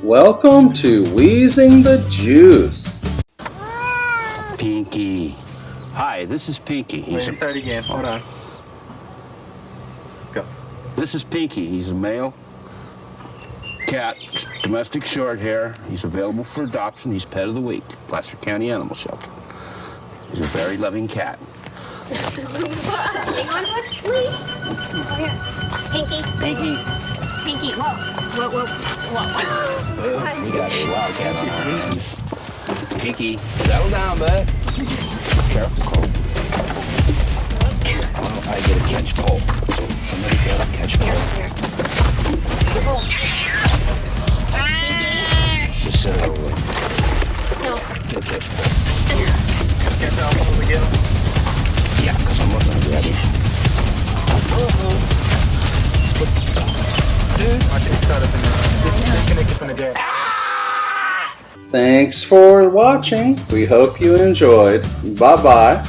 Welcome to Wheezing the Juice. Pinky. Hi, this is Pinky. Wait, start again. Hold on. Go. This is Pinky. He's a male cat, domestic short hair. He's available for adoption. He's pet of the week, Placer County Animal Shelter. He's a very loving cat. Hang on to us, please. Oh, yeah. Pinky. Pinky. Pinky. Whoa. Whoa, whoa, whoa. We got a wildcat on our hands. Pinky, settle down, bud. Careful, Cole. Oh, I get a catch pole. Somebody got a catch pole. Just sit over there. No. Get a catch pole. Catch out when we get him. Yeah, because I'm looking to grab him. Watch it start up in there. Disconnected from the deck. Thanks for watching. We hope you enjoyed. Bye-bye.